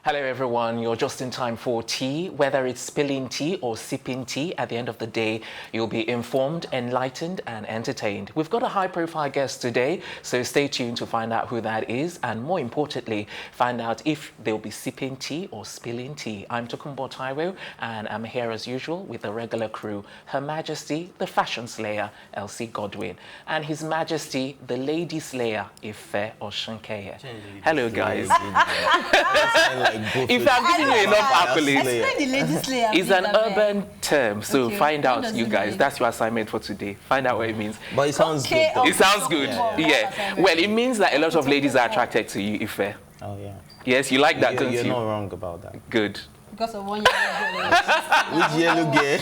Hello everyone, you're just in time for tea. Whether it's spilling tea or sipping tea, at the end of the day, you'll be informed, enlightened and entertained. We've got a high-profile guest today, so stay tuned to find out who that is and more importantly, find out if they'll be sipping tea or spilling tea. I'm Tokumbo Taiwo and I'm here as usual with the regular crew, Her Majesty, the Fashion Slayer, Elsie Godwin, and His Majesty, the Lady Slayer, Ife Oshunkeye. Hello guys. If I'm giving you enough accolades, it's an urban term, so okay. Find out, you guys. That's your assignment for today. Find out what it means. But it sounds good. Though. It sounds good. Yeah. Well, it means that a lot of ladies are attracted to you, Ife. Oh yeah. Yes, you like that, don't you? You're not wrong about that. Good. Because of one yellow girl. Which yellow girl?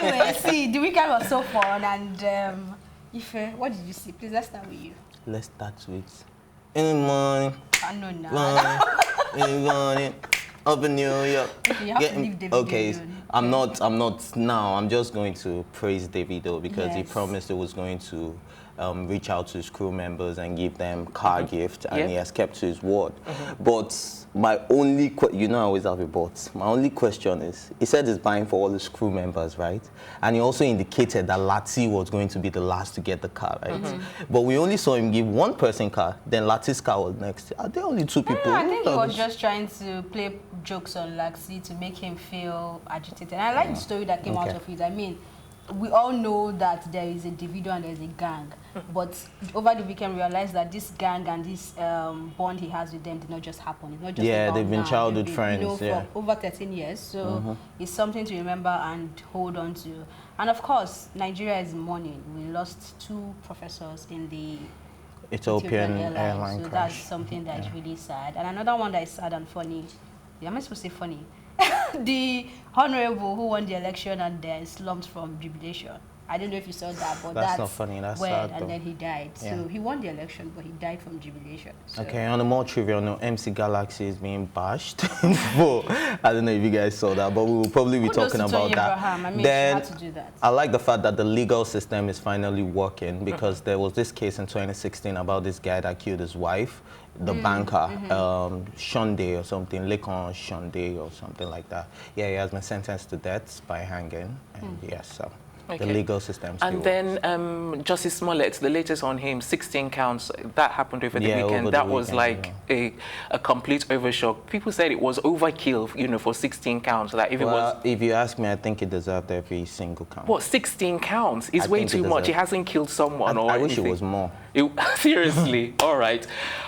Anyway, see, the weekend was so fun, and Ife, what did you see? Please, let's start with you. Let's start with in the morning. I know now. In the morning, up in New York. Okay, you have to leave Davido. Okay, I'm not now. I'm just going to praise Davido because he promised he was going to reach out to his crew members and give them car gift, and he has kept to his word. But my only you know I always have a but. My only question is, he said he's buying for all his crew members, right? And he also indicated that Lati was going to be the last to get the car, right? But we only saw him give one person car, then Lati's car was next. Are there only two people? I think he was just trying to play jokes on Lati to make him feel agitated. And I like the story that came out of it. I mean, we all know that there is a Davido and there is a gang, but over the weekend we realized that this gang and this bond he has with them did not just happen. It's not just they've been childhood friends, you know, for over 13 years. So it's something to remember and hold on to. And of course, Nigeria is mourning. We lost 2 professors in the Ethiopian airline so crash. That's something that's really sad. And another one that is sad and funny. Am I supposed to say funny? The honorable who won the election and then slumped from jubilation. I don't know if you saw that, but that's not funny. That's sad, sad, and then he died. So he won the election, but he died from jubilation. So. Okay, on a more trivial note, MC Galaxy is being bashed. But I don't know if you guys saw that, but we will probably be talking about that. I mean, then she had to do that. I like the fact that the legal system is finally working because there was this case in 2016 about this guy that killed his wife. The banker, Shonde or something, Lekon Shonde or something like that. Yeah, he has been sentenced to death by hanging. And yes, so the legal system still works. Then Justice Smollett, the latest on him, 16 counts, that happened over the weekend. That was like a complete overshock. People said it was overkill, you know, for 16 counts. Like if it was, if you ask me, I think it deserved every single count. What, 16 counts? It's way too much. He hasn't killed someone or anything. I wish it was more. Seriously, all right.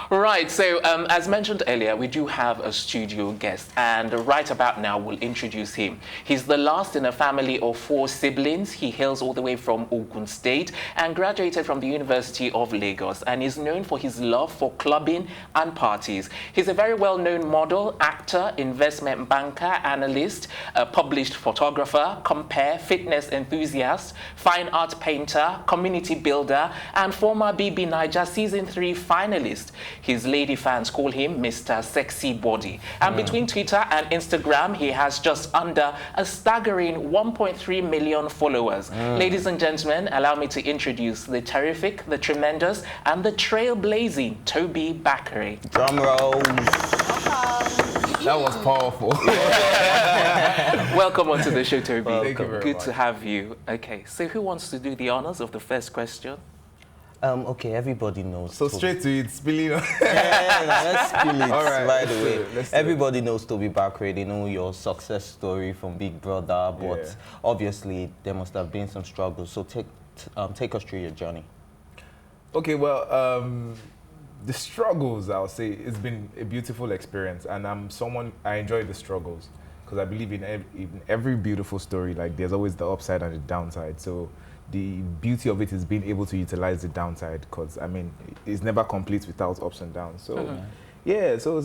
Right, so as mentioned earlier, we do have a studio guest, and right about now we'll introduce him. He's the last in a family of 4 siblings. He hails all the way from Ogun State and graduated from the University of Lagos, and is known for his love for clubbing and parties. He's a very well-known model, actor, investment banker, analyst, published photographer, compare, fitness enthusiast, fine art painter, community builder, and former BBNaija Season 3 finalist. His lady fans call him Mr. Sexy Body. And between Twitter and Instagram, he has just under a staggering 1.3 million followers. Ladies and gentlemen, allow me to introduce the terrific, the tremendous, and the trailblazing Tobi Bakre. Drum rolls. That was powerful. Welcome onto the show, Tobi. Thank you very Good much. to have you. Okay, so who wants to do the honors of the first question? Okay, everybody knows. So straight to it, spilling. Let's spill it. All right, by the way, let's everybody knows Tobi Bakre. They know your success story from Big Brother, but obviously there must have been some struggles. So take us through your journey. Okay, well, the struggles, I'll say, it's been a beautiful experience, and I enjoy the struggles because I believe in every beautiful story. Like there's always the upside and the downside. So the beauty of it is being able to utilize the downside, because I mean it's never complete without ups and downs. So yeah, so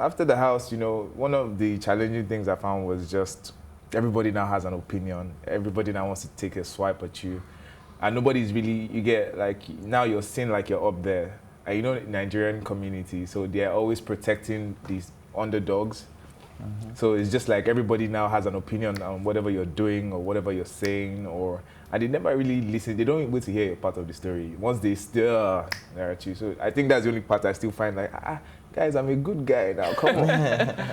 after the house, you know, one of the challenging things I found was just everybody now has an opinion. Everybody now wants to take a swipe at you, and nobody's really, you get like, now you're seen like you're up there. And you know, Nigerian community, so they're always protecting these underdogs. So it's just like everybody now has an opinion on whatever you're doing or whatever you're saying, and they never really listen. They don't wait to hear a part of the story. Once they still they're at you. So I think that's the only part I still find like, guys, I'm a good guy now, come on.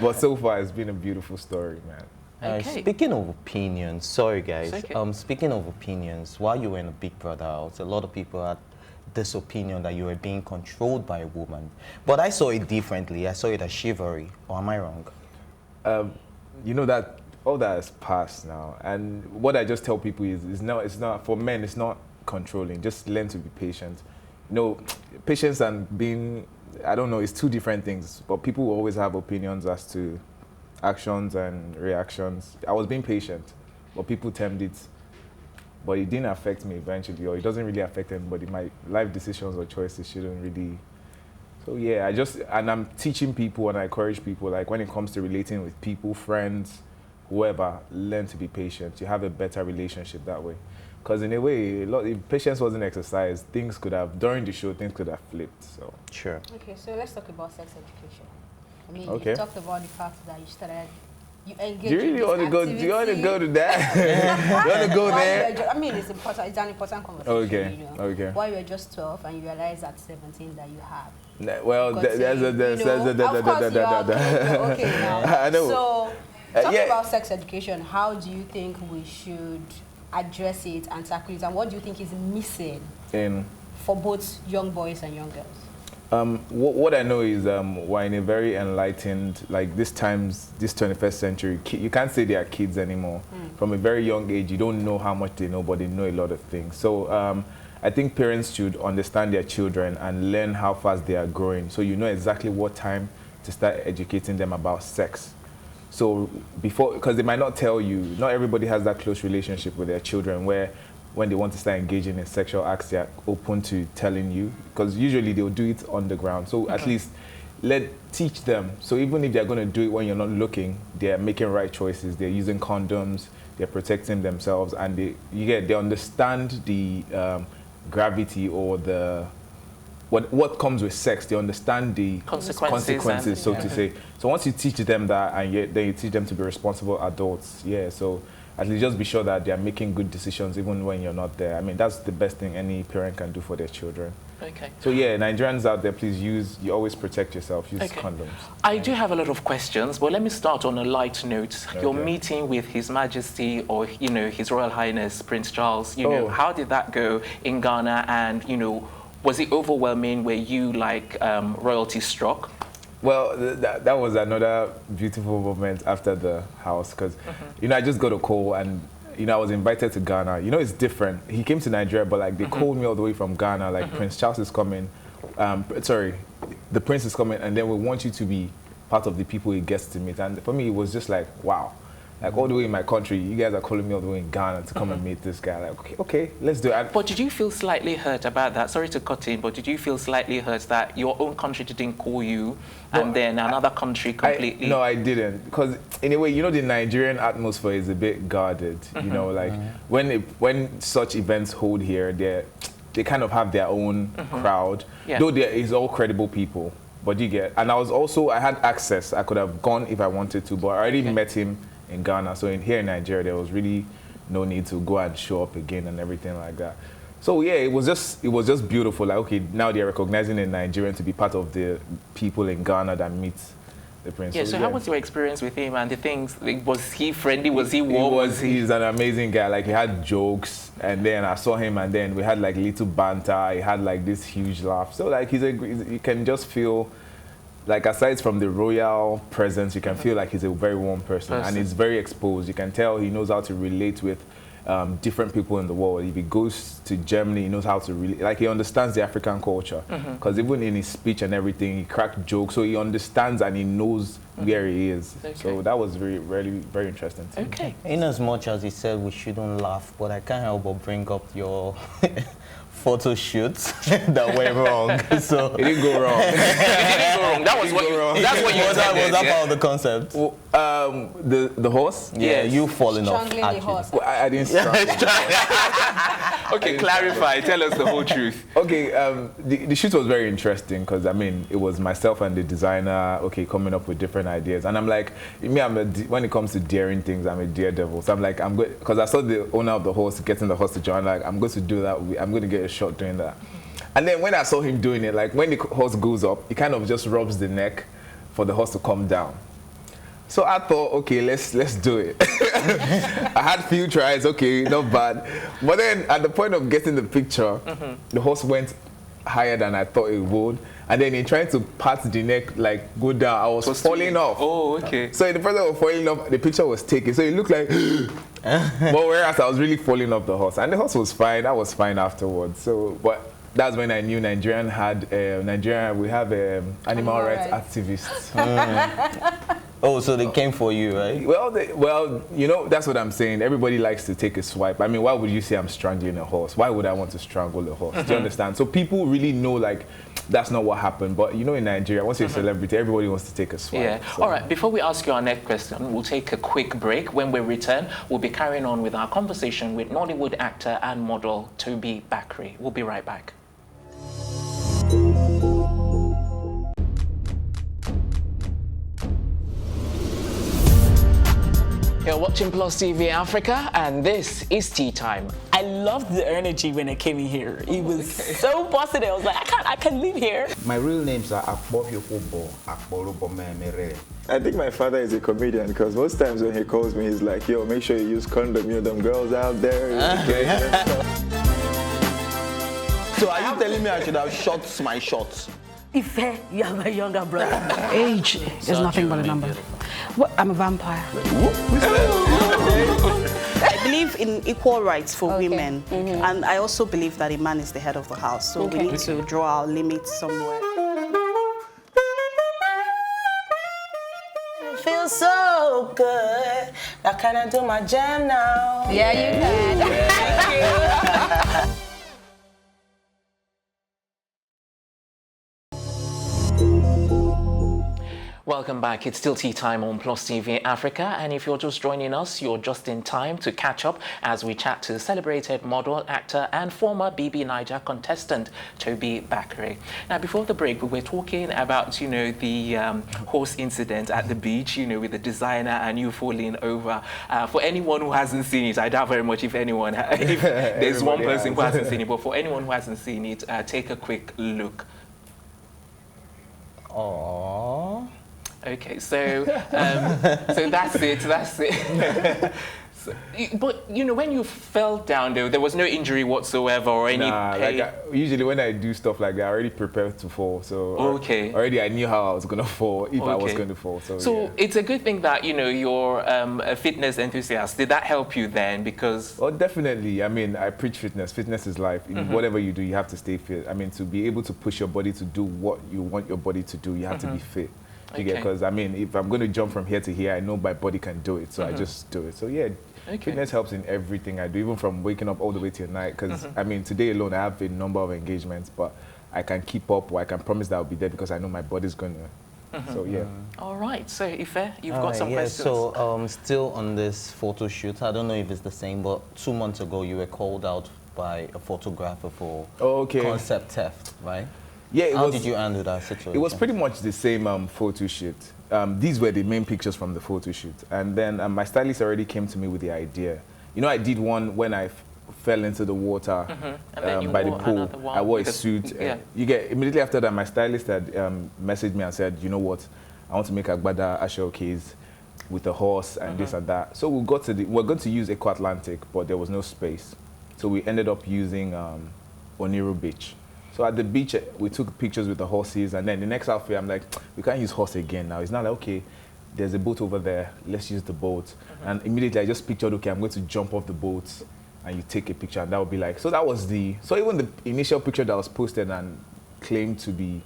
But so far, it's been a beautiful story, man. Okay. Speaking of opinions, sorry guys. Okay. Speaking of opinions, while you were in a Big Brother house, a lot of people had this opinion that you were being controlled by a woman. But I saw it differently. I saw it as chivalry. Or am I wrong? You know that all that is past now, and what I just tell people is it's not for men. It's not controlling. Just learn to be patient. Patience and being, I don't know, it's two different things. But people will always have opinions as to actions and reactions. I was being patient, but people termed it. But it didn't affect me eventually, or it doesn't really affect anybody. My life decisions or choices shouldn't really. So yeah, and I'm teaching people and I encourage people, like when it comes to relating with people, friends, whoever, learn to be patient. You have a better relationship that way. Because in a way, if patience wasn't exercised, during the show, things could have flipped, so. Sure. Okay, so let's talk about sex education. I mean, Okay. you talked about the fact that you engage Do you really want to go? Do you want to go to that? You want to go there? I mean, it's important. It's an important conversation. Okay. Okay. While you're just 12 and you realize at 17 that you have. Well, there's of course you're okay now. I know. So, talking yeah. about sex education, how do you think we should address it and tackle it, and what do you think is missing for both young boys and young girls? What I know is we're in a very enlightened, like this 21st century, you can't say they are kids anymore. From a very young age, you don't know how much they know, but they know a lot of things. So I think parents should understand their children and learn how fast they are growing. So you know exactly what time to start educating them about sex. So because they might not tell you, not everybody has that close relationship with their children where when they want to start engaging in sexual acts, they're open to telling you, because usually they'll do it on the ground. So at least teach them. So even if they're going to do it when you're not looking, they're making right choices. They're using condoms, they're protecting themselves, and they understand the gravity or what comes with sex. They understand the consequences, so to say. So once you teach them that, and then you teach them to be responsible adults, so at least just be sure that they're making good decisions even when you're not there. I mean, that's the best thing any parent can do for their children. Okay. So yeah, Nigerians out there, please you always protect yourself, use condoms. I do have a lot of questions, but let me start on a light note. Okay. Your meeting with His Majesty or, His Royal Highness Prince Charles, how did that go in Ghana? And, was it overwhelming? Were you like royalty struck? Well, that was another beautiful moment after the house, because, I just got a call and, I was invited to Ghana. It's different. He came to Nigeria, but like they called me all the way from Ghana, like Prince Charles is coming. The Prince is coming, and then we want you to be part of the people he gets to meet. And for me, it was just like, wow. Like all the way in my country, you guys are calling me all the way in Ghana to come and meet this guy. Like, okay, let's do it. But did you feel slightly hurt about that? Sorry to cut in, but did you feel slightly hurt that your own country didn't call you and then another country completely? No, I didn't. Because in a way, the Nigerian atmosphere is a bit guarded. When such events hold here, they kind of have their own crowd. Yeah. Though there is all credible people. But you get, and I had access. I could have gone if I wanted to, but I already met him in Ghana. So here in Nigeria, there was really no need to go and show up again and everything like that. So yeah, it was just beautiful. Like, okay, now they're recognizing a Nigerian to be part of the people in Ghana that meet the prince. Yeah, so how was your experience with him and the things? Like, was he friendly? Was he warm? He's an amazing guy. Like, he had jokes, and then I saw him, and then we had like little banter. He had like this huge laugh. So like you can just feel, like, aside from the royal presence, you can feel like he's a very warm person. And he's very exposed. You can tell he knows how to relate with different people in the world. If he goes to Germany, he knows how to relate. Like, he understands the African culture. Because even in his speech and everything, he cracked jokes. So he understands and he knows where he is. Okay. So that was really very interesting to me. Okay. In as much as he said we shouldn't laugh, but I can't help but bring up your photo shoots that went wrong. So it didn't go wrong. It didn't go wrong. That that's what you was that part of the concept? The horse? Yeah, you falling off. Strangling the horse. Well, I didn't strangle. Okay, clarify. Tell us the whole truth. Okay, the shoot was very interesting because I mean it was myself and the designer. Okay, coming up with different ideas, and I'm like, me, when it comes to daring things, I'm a daredevil. So I'm like, I'm good because I saw the owner of the horse getting the horse to join. Like, I'm going to do that. I'm going to get a shot doing that. And then when I saw him doing it, like when the horse goes up, he kind of just rubs the neck for the horse to come down. So I thought, okay, let's do it. I had few tries, okay, not bad. But then at the point of getting the picture, the horse went higher than I thought it would. And then in trying to pat the neck, like go down, I was falling off. Oh, okay. So in the process of falling off, the picture was taken. So it looked like, but whereas I was really falling off the horse. And the horse was fine, I was fine afterwards. So, but that's when I knew Nigeria, we have animal rights activists. Oh, so they came for you, right? Well, you know, that's what I'm saying. Everybody likes to take a swipe. I mean, why would you say I'm strangling a horse? Why would I want to strangle a horse? Do you understand? So people really know, like, that's not what happened. But, you know, in Nigeria, once you're a celebrity, everybody wants to take a swipe. Yeah. So. All right. Before we ask you our next question, we'll take a quick break. When we return, we'll be carrying on with our conversation with Nollywood actor and model Tobi Bakre. We'll be right back. You're watching Plus TV Africa, and this is Tea Time. I loved the energy when I came in here. It was so positive. I was like, I can't live here. My real names are Akbofiokobo, Akborobo Memere. I think my father is a comedian because most times when he calls me, he's like, yo, make sure you use condom, you know, them girls out there. So are you telling me I should have shot my shots? Ife, you are my younger brother. Age is nothing but a number. What? I'm a vampire. I believe in equal rights for women, and I also believe that a man is the head of the house, so we need to draw our limits somewhere. Feels so good. Now can I do my jam now? Yeah, you can. Welcome back. It's still Tea Time on Plus TV Africa, and if you're just joining us, you're just in time to catch up as we chat to celebrated model, actor, and former BBNaija contestant Tobi Bakre. Now, before the break, we were talking about, you know, the horse incident at the beach, you know, with the designer and you falling over. For anyone who hasn't seen it, I doubt very much if there's one person who hasn't seen it, but for anyone who hasn't seen it, take a quick look. Aww. Okay, so that's it. But you know, when you fell down, there was no injury whatsoever or any pain. Like usually when I do stuff like that, I already prepared to fall. So already I knew how I was gonna fall if I was going to fall. So yeah. It's a good thing that, you know, you're a fitness enthusiast. Did that help you then? Because definitely. I mean, I preach fitness. Fitness is life. Whatever you do, you have to stay fit. I mean, to be able to push your body to do what you want your body to do, you have to be fit. Because I mean, if I'm going to jump from here to here, I know my body can do it, so I just do it. So yeah, fitness helps in everything I do, even from waking up all the way till night. Because I mean, today alone, I have a number of engagements, but I can keep up, or I can promise that I'll be there because I know my body's gonna. So yeah. All right. So Ife, you've got some questions. So still on this photo shoot, I don't know if it's the same, but 2 months ago you were called out by a photographer for concept theft, right? Yeah, How did you handle that situation? It was pretty much the same photo shoot. These were the main pictures from the photo shoot. And then my stylist already came to me with the idea. You know, I did one when I fell into the water by the pool. I wore a suit. Immediately after that, my stylist had messaged me and said, you know what, I want to make Agbada a showcase with a horse and this and that. So we're going to use Eco Atlantic, but there was no space. So we ended up using Oniru Beach. So at the beach, we took pictures with the horses, and then the next outfit, I'm like, we can't use horse again now. It's not like, okay, there's a boat over there, let's use the boat. And immediately I just pictured, okay, I'm going to jump off the boat, and you take a picture, and that would be like, so that was so even the initial picture that was posted and claimed to be,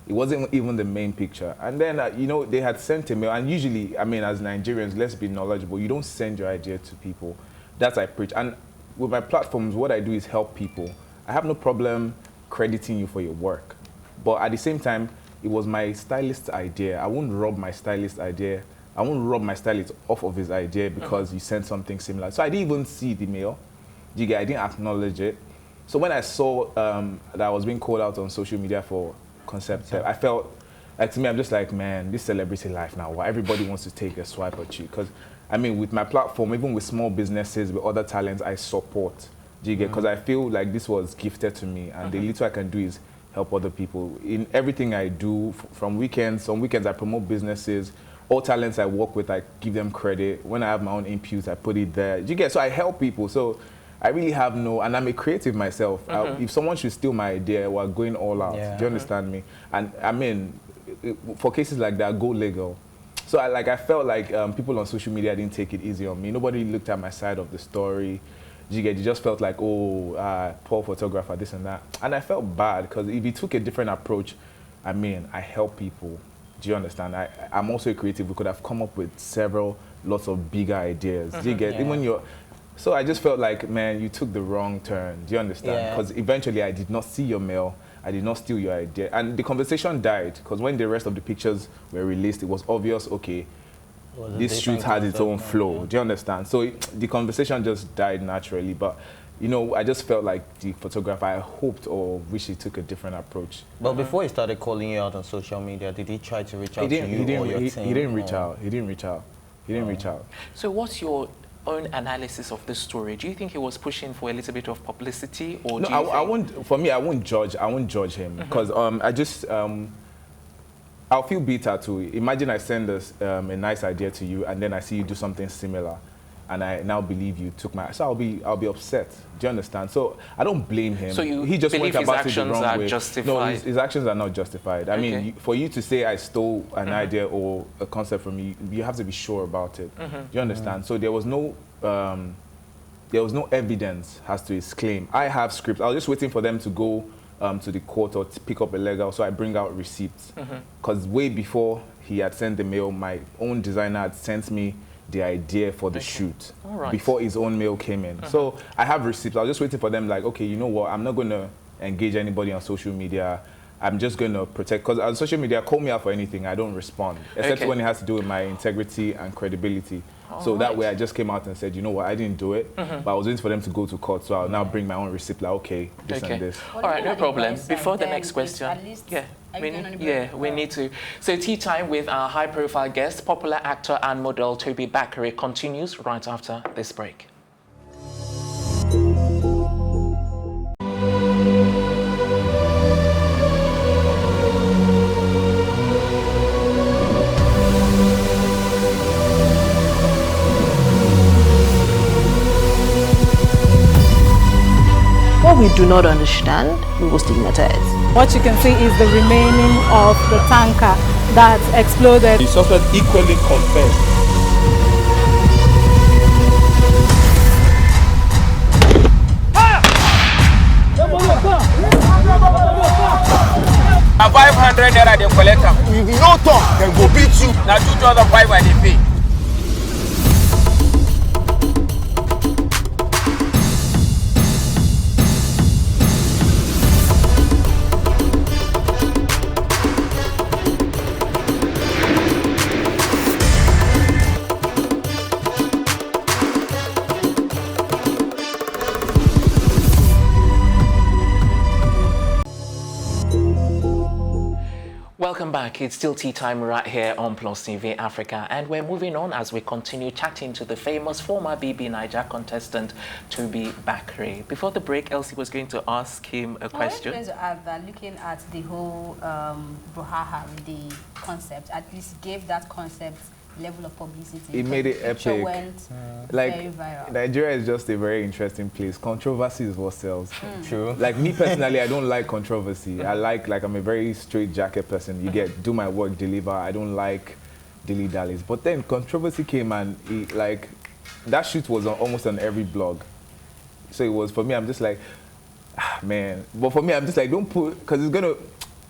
it wasn't even the main picture. And then, you know, they had sent a mail, and usually, I mean, as Nigerians, let's be knowledgeable, you don't send your idea to people. That's I preach. And with my platforms, what I do is help people. I have no problem crediting you for your work, but at the same time, it was my stylist's idea. I won't rob my stylist's idea. I won't rob my stylist off of his idea because you sent something similar. So I didn't even see the mail. I didn't acknowledge it. So when I saw that I was being called out on social media for concept, I felt, like, to me, I'm just like, man, this celebrity life now, why everybody wants to take a swipe at you. Because, I mean, with my platform, even with small businesses, with other talents, I support. Because I feel like this was gifted to me, and the little I can do is help other people. In everything I do, from weekends, on weekends I promote businesses. All talents I work with, I give them credit. When I have my own inputs, I put it there. So I help people. So I really have no, and I'm a creative myself. If someone should steal my idea, we're going all out. Do you understand me? And I mean, for cases like that, go legal. So I felt like people on social media didn't take it easy on me. Nobody looked at my side of the story. You just felt like, oh, poor photographer, this and that. And I felt bad, because if you took a different approach, I mean, I help people. Do you understand? I'm also a creative. We could have come up with lots of bigger ideas. Do you get? Even so I just felt like, man, you took the wrong turn. Do you understand? Because eventually I did not see your mail. I did not steal your idea. And the conversation died, because when the rest of the pictures were released, it was obvious, okay, this shoot has its own flow. Do you understand? So the conversation just died naturally. But, you know, I just felt like the photographer, I hoped or wish he took a different approach. But before he started calling you out on social media, did he try to reach out to you or your team? He didn't reach out. He didn't reach out. He didn't reach out. So what's your own analysis of this story? Do you think he was pushing for a little bit of publicity, or no? I won't. For me, I won't judge. I won't judge him, because I just I'll feel bitter too. Imagine I send a nice idea to you, and then I see you do something similar, and I now believe you took my. So I'll be upset. Do you understand? So I don't blame him. So you he just believe went about his it the actions wrong are way. justified? No, his actions are not justified. I mean, for you to say I stole an idea or a concept from you, you have to be sure about it. Do you understand? So there was no evidence as to his claim. I have scripts. I was just waiting for them to go to the court or to pick up a legal, so I bring out receipts. Because way before he had sent the mail, my own designer had sent me the idea for the shoot before his own mail came in. So I have receipts. I was just waiting for them, like, okay, you know what, I'm not going to engage anybody on social media. I'm just going to protect, because on social media, call me out for anything, I don't respond, except when it has to do with my integrity and credibility. So that way I just came out and said, you know what, I didn't do it, but I was waiting for them to go to court, so I'll now bring my own receipt, like, okay, this and this. All right, no problem. Before the next question, we need to. So tea time with our high-profile guest, popular actor and model Tobi Bakre, continues right after this break. What we do not understand, we will stigmatize. What you can see is the remaining of the tanker that exploded. The suspect equally confessed. A 500 naira they collect them. If you no talk, then go beat you. Now 2,500 they pay. Welcome back. It's still tea time right here on Plus TV Africa, and we're moving on as we continue chatting to the famous former BBNaija contestant Tobi Bakre. Before the break, Elsie was going to ask him a question. I was going to add that looking at the whole brouhaha, the concept, at least gave that concept level of publicity. It made it epic. Went like very viral. Nigeria is just a very interesting place. Controversy is what sells. True. Like me personally, I don't like controversy. I like I'm a very straight jacket person. You get do my work, deliver. I don't like dilly-dallies. But then controversy came, and that shoot was almost on every blog. So it was, for me, I'm just like, man. But for me, I'm just like, don't put, because it's gonna,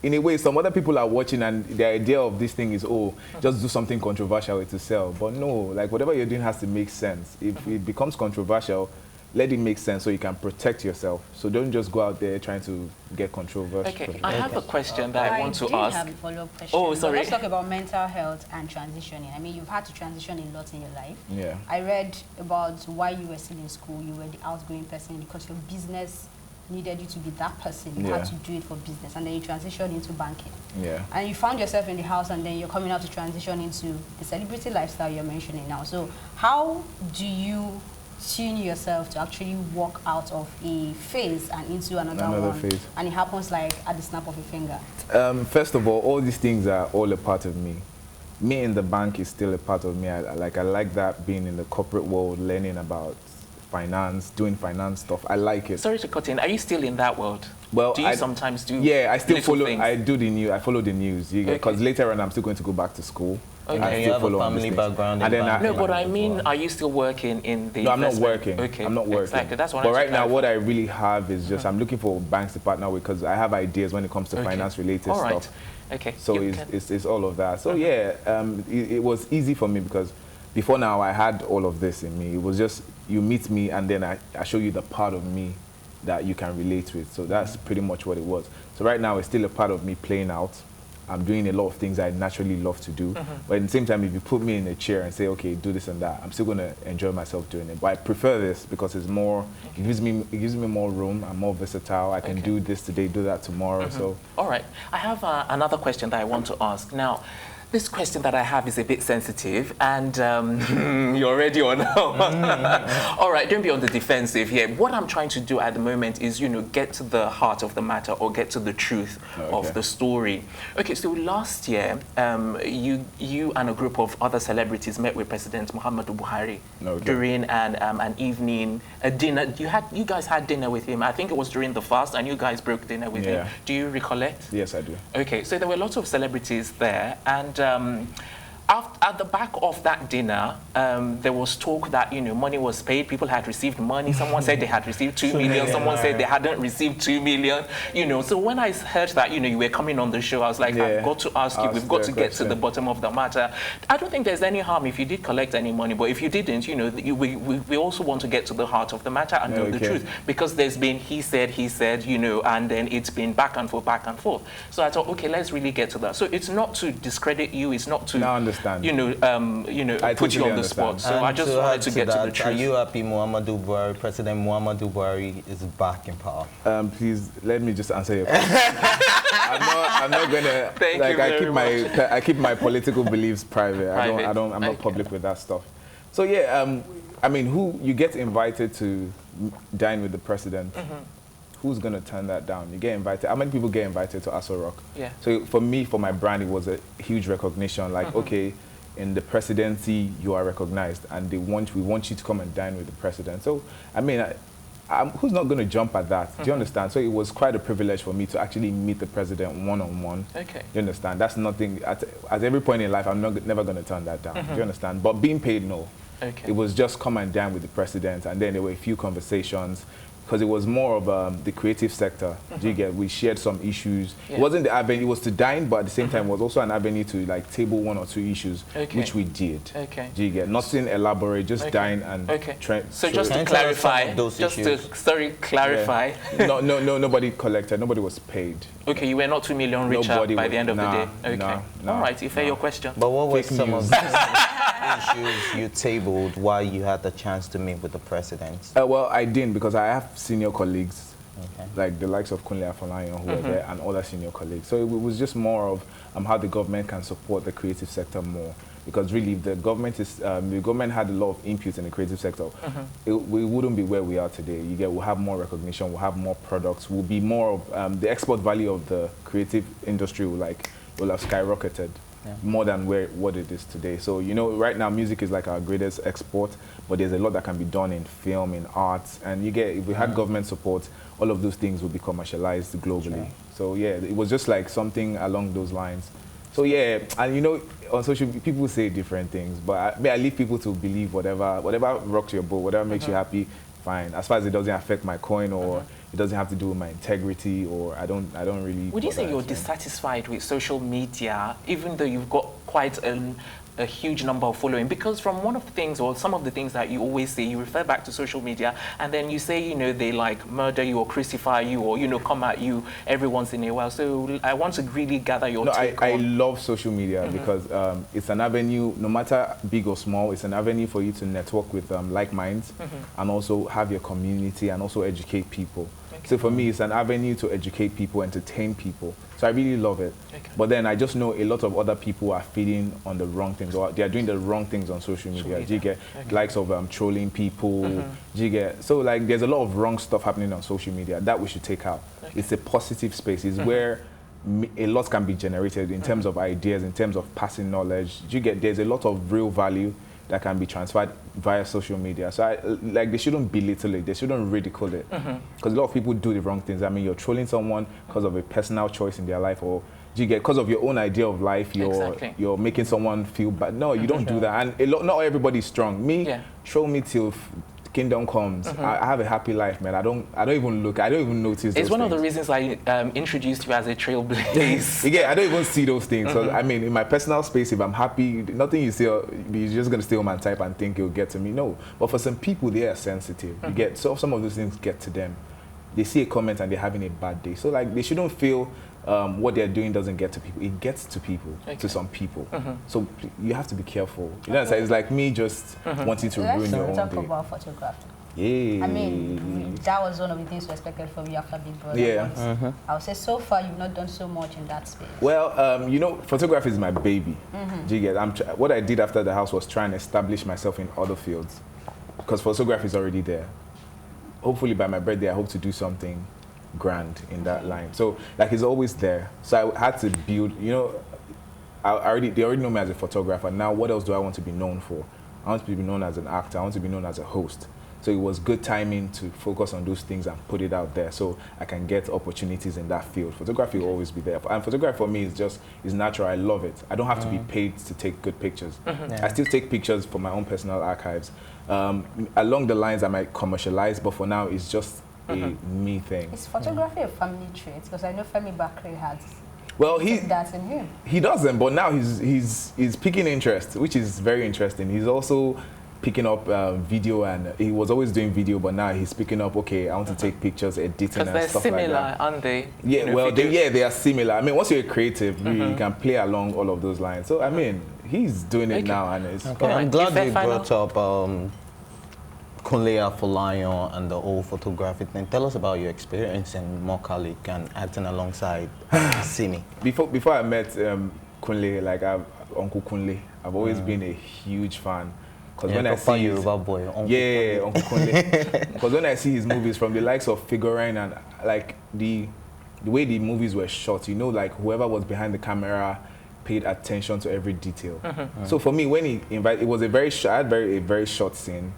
in a way, some other people are watching, and the idea of this thing is, oh, just do something controversial to sell. But no, like whatever you're doing has to make sense. If it becomes controversial, let it make sense so you can protect yourself. So don't just go out there trying to get controversial. Okay, I have a question that I want to ask. I have a follow-up question. Oh, sorry. Let's talk about mental health and transitioning. I mean, you've had to transition a lot in your life. Yeah. I read about why you were still in school. You were the outgoing person because your business needed you to be that person. You had to do it for business, and then you transitioned into banking. Yeah. And you found yourself in the house, and then you're coming out to transition into the celebrity lifestyle you're mentioning now. So how do you tune yourself to actually walk out of a phase and into another one? Phase. And it happens like at the snap of a finger. First of all these things are all a part of me. Me in the bank is still a part of me. I like that, being in the corporate world, learning about finance, doing finance stuff. I like it. Sorry to cut in. Are you still in that world? Well, do you sometimes do? Yeah, I still follow. Things? I do the news. I follow the news. Because later on, I'm still going to go back to school. Okay, and you have a family background. And then no, but I mean, are you still working in the? No, I'm not working. Okay, I'm not working. Exactly. That's what. But right now, what I really have is just I'm looking for banks to partner with because I have ideas when it comes to finance-related stuff. Okay. So it's all of that. So yeah, it was easy for me because before now I had all of this in me. It was just you meet me and then I show you the part of me that you can relate with. So that's pretty much what it was. So right now it's still a part of me playing out. I'm doing a lot of things I naturally love to do. But at the same time, if you put me in a chair and say, okay, do this and that, I'm still going to enjoy myself doing it. But I prefer this because it's more, it gives me more room. I'm more versatile. I can do this today, do that tomorrow. So. All right. I have another question that I want to ask. Now, this question that I have is a bit sensitive, and you're ready or no? All right, don't be on the defensive here. What I'm trying to do at the moment is, get to the heart of the matter or get to the truth of the story. Okay, so last year, you and a group of other celebrities met with President Muhammadu Buhari during an evening, a dinner. You guys had dinner with him. I think it was during the fast, and you guys broke dinner with him. Do you recollect? Yes, I do. Okay, so there were lots of celebrities there, and at the back of that dinner, there was talk that money was paid. People had received money. Someone said they had received 2 million. Someone said they hadn't received 2 million. So when I heard that you were coming on the show, I was like, I've got to ask you. We've got to get to the bottom of the matter. I don't think there's any harm if you did collect any money, but if you didn't, we also want to get to the heart of the matter and know the truth, because there's been he said, and then it's been back and forth. So I thought, okay, let's really get to that. So it's not to discredit you. It's not to understand. Put you on the spot. So I just wanted to get to the truth. Are you happy President Muhammadu Buhari is back in power? Please let me just answer your question. I'm not gonna. I keep my political beliefs private. I'm not public with that stuff. So yeah, I mean, who you get invited to dine with the president? Who's going to turn that down? You get invited. How many people get invited to Aso Rock? Yeah. So for me, for my brand, it was a huge recognition. Like, okay, in the presidency, you are recognized, and we want you to come and dine with the president. So, I mean, who's not going to jump at that? Do you understand? So it was quite a privilege for me to actually meet the president one-on-one. Okay. You understand? That's nothing. At every point in life, I'm never going to turn that down. Do you understand? But being paid, no. Okay. It was just come and dine with the president, and then there were a few conversations. Because it was more of the creative sector. Do you get? We shared some issues. Yeah. It wasn't the avenue, it was to dine, but at the same time, it was also an avenue to like table 1 or 2 issues, which we did. Okay. Do you get? Nothing elaborate, just dine and So just to clarify, clarify. Yeah. No, nobody collected, nobody was paid. Okay, you were not 2 million richer by the end of the day. Okay. All right, you fair your question. But what was some of the issues you tabled while you had the chance to meet with the president? Well, I didn't, because I have senior colleagues, like the likes of Kunle Afolayan, who are there, and other senior colleagues. So it was just more of how the government can support the creative sector more. Because really, the government had a lot of input in the creative sector. We wouldn't be where we are today. We'll have more recognition, we'll have more products, we'll be more of the export value of the creative industry will have skyrocketed. More than what it is today. So, right now music is like our greatest export, but there's a lot that can be done in film, in arts, and if we had government support, all of those things would be commercialized globally. So yeah, it was just like something along those lines. So yeah, and on social media, people say different things, but I leave people to believe whatever rocks your boat, whatever makes you happy, fine. As far as it doesn't affect my coin or it doesn't have to do with my integrity, or I don't really. Would you say you're dissatisfied with social media, even though you've got quite a huge number of following? Because from one of the things, or some of the things that you always say, you refer back to social media, and then you say, you know, they like murder you or crucify you or, you know, come at you every once in a while. So I want to really gather your take I on. love social media because it's an avenue, no matter big or small, it's an avenue for you to network with like minds and also have your community and also educate people. Okay. So for me, it's an avenue to educate people, entertain people. So I really love it. Okay. But then I just know a lot of other people are feeding on the wrong things, or they are doing the wrong things on social media. Do you get likes of trolling people? Do you get, so like there's a lot of wrong stuff happening on social media that we should take out. Okay. It's a positive space. It's where a lot can be generated in terms of ideas, in terms of passing knowledge. Do you get, there's a lot of real value that can be transferred via social media. So like they shouldn't belittle it, they shouldn't ridicule it. Because a lot of people do the wrong things. I mean, you're trolling someone because of a personal choice in their life, or do you get, because of your own idea of life, you're making someone feel bad. No, you don't do that. And not everybody's strong. Me, troll me till kingdom comes. I have a happy life, man. I don't even look, I don't even notice It's one things. of the reasons I introduced you as a trailblazer. Yeah, I don't even see those things. So I mean, in my personal space, if I'm happy, nothing you say, you're just gonna stay home and type and think you'll get to me. No. But for some people, they are sensitive. You get, so some of those things get to them. They see a comment and they're having a bad day. So like they shouldn't feel what they're doing doesn't get to people. It gets to people, to some people. So you have to be careful. You know what I'm saying? It's like me just wanting to ruin your own day. Let's talk about photography. Yeah. I mean, that was one of the things we expected from you after Big Brother. Yeah. I would say so far you've not done so much in that space. Well, you know, photography is my baby. Do you get? What I did after the house was try and establish myself in other fields, because photography is already there. Hopefully by my birthday, I hope to do something grand in that line. So like it's always there. So I had to build, you know, they already know me as a photographer. Now what else do I want to be known for? I want to be known as an actor. I want to be known as a host. So it was good timing to focus on those things and put it out there so I can get opportunities in that field. Photography will always be there. And photography for me is natural. I love it. I don't have to be paid to take good pictures. I still take pictures for my own personal archives. Along the lines I might commercialize, but for now it's just a me thing. Is photography a family trait? Because I know Tobi Bakre has. Well, that's in him. He doesn't, but now he's picking interest, which is very interesting. He's also picking up video, and he was always doing video, but now he's picking up, okay, I want to take pictures, editing and stuff like that. Because they're similar, aren't they? Yeah, you know, well, they are similar. I mean, once you're creative, you can play along all of those lines. So, I mean, he's doing it now, and it's... Okay. I'm glad you brought up Kunle Afolayan and the whole photography thing. Tell us about your experience in Mokalik and acting alongside Simi. Before I met Kunle, like Uncle Kunle, I've always been a huge fan. Because when I see Yoruba boy, Uncle Kunle. Because when I see his movies from the likes of Figurine and like the way the movies were shot, you know, like whoever was behind the camera paid attention to every detail. So for me, when he invited, it was a very short scene.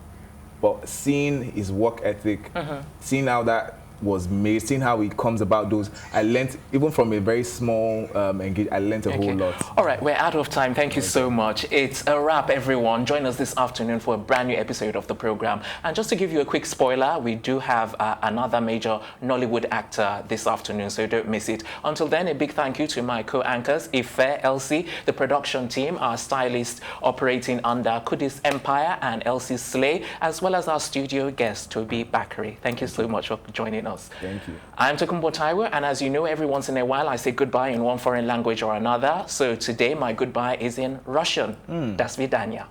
But seeing his work ethic, seeing how that was made, seeing how it comes about those, I learned, even from a very small engagement, I learned a whole lot. All right, we're out of time. Thank you so much. It's a wrap, everyone. Join us this afternoon for a brand new episode of the program. And just to give you a quick spoiler, we do have another major Nollywood actor this afternoon, so don't miss it. Until then, a big thank you to my co-anchors, Ife, Elsie, the production team, our stylist operating under Kudis Empire and Elsie Slay, as well as our studio guest, Tobi Bakre. Thank you so much for joining us. Thank you. I'm Tokumbo Taiwo, and as you know, every once in a while I say goodbye in one foreign language or another. So today my goodbye is in Russian. Das vidanya.